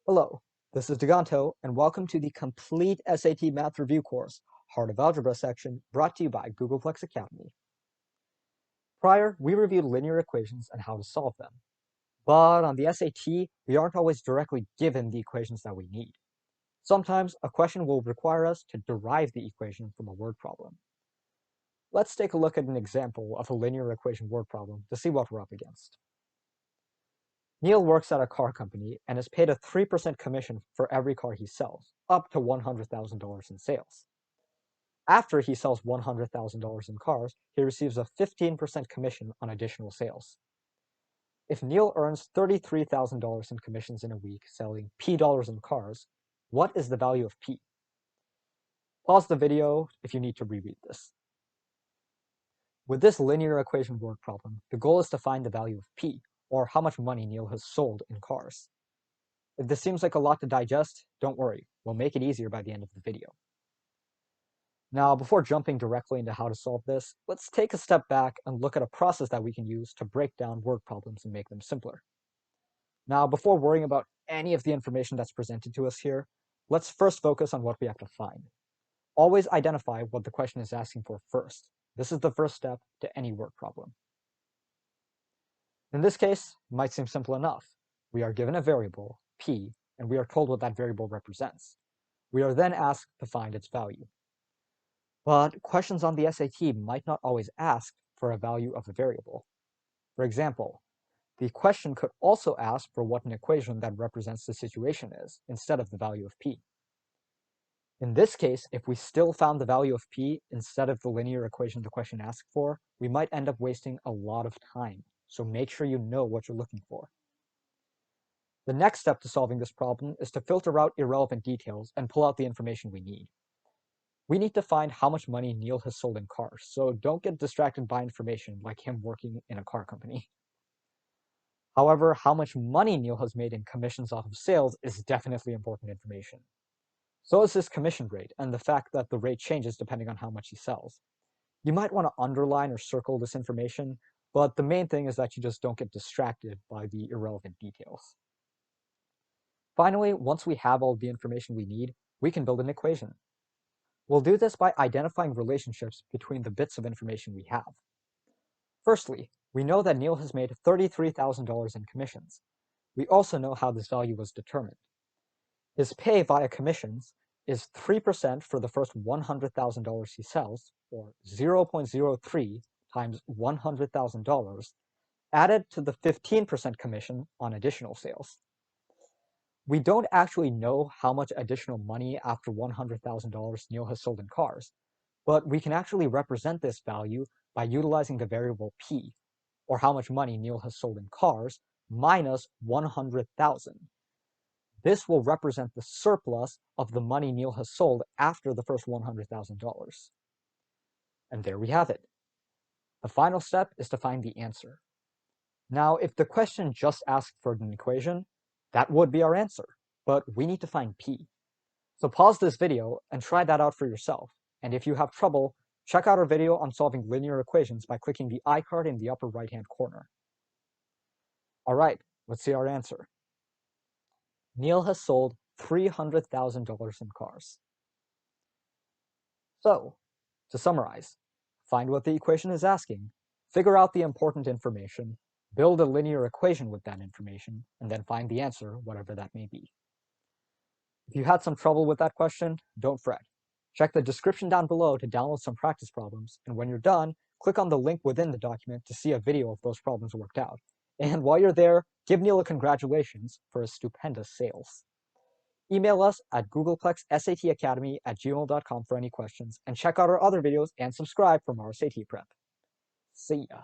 Hello, this is Diganto, and welcome to the complete SAT Math Review course, Heart of Algebra section, brought to you by Googolplex Academy. Prior, we reviewed linear equations and how to solve them. But on the SAT, we aren't always directly given the equations that we need. Sometimes, a question will require us to derive the equation from a word problem. Let's take a look at an example of a linear equation word problem to see what we're up against. Neil works at a car company and is paid a 3% commission for every car he sells, up to $100,000 in sales. After he sells $100,000 in cars, he receives a 15% commission on additional sales. If Neil earns $33,000 in commissions in a week selling P dollars in cars, what is the value of P? Pause the video if you need to reread this. With this linear equation word problem, the goal is to find the value of P, or how much money Neil has sold in cars. If this seems like a lot to digest, don't worry, we'll make it easier by the end of the video. Now, before jumping directly into how to solve this, let's take a step back and look at a process that we can use to break down word problems and make them simpler. Now, before worrying about any of the information that's presented to us here, let's first focus on what we have to find. Always identify what the question is asking for first. This is the first step to any word problem. In this case, it might seem simple enough. We are given a variable, p, and we are told what that variable represents. We are then asked to find its value. But questions on the SAT might not always ask for a value of a variable. For example, the question could also ask for what an equation that represents the situation is, instead of the value of p. In this case, if we still found the value of p instead of the linear equation the question asked for, we might end up wasting a lot of time, so make sure you know what you're looking for. The next step to solving this problem is to filter out irrelevant details and pull out the information we need. We need to find how much money Neil has sold in cars, so don't get distracted by information like him working in a car company. However, how much money Neil has made in commissions off of sales is definitely important information. So is his commission rate, and the fact that the rate changes depending on how much he sells. You might want to underline or circle this information, but the main thing is that you just don't get distracted by the irrelevant details. Finally, once we have all the information we need, we can build an equation. We'll do this by identifying relationships between the bits of information we have. Firstly, we know that Neil has made $33,000 in commissions. We also know how this value was determined. His pay via commissions is 3% for the first $100,000 he sells, or 0.03 times $100,000, added to the 15% commission on additional sales. We don't actually know how much additional money after $100,000 Neil has sold in cars, but we can actually represent this value by utilizing the variable P, or how much money Neil has sold in cars, minus 100,000. This will represent the surplus of the money Neil has sold after the first $100,000. And there we have it. The final step is to find the answer. Now, if the question just asked for an equation, that would be our answer, but we need to find P. So pause this video and try that out for yourself. And if you have trouble, check out our video on solving linear equations by clicking the iCard in the upper right-hand corner. All right, let's see our answer. Neil has sold $300,000 in cars. So, to summarize, find what the equation is asking, figure out the important information, build a linear equation with that information, and then find the answer, whatever that may be. If you had some trouble with that question, don't fret. Check the description down below to download some practice problems, and when you're done, click on the link within the document to see a video of those problems worked out. And while you're there, give Neil a congratulations for his stupendous sales. Email us at googleplexsatacademy@gmail.com for any questions, and check out our other videos and subscribe for more SAT prep. See ya.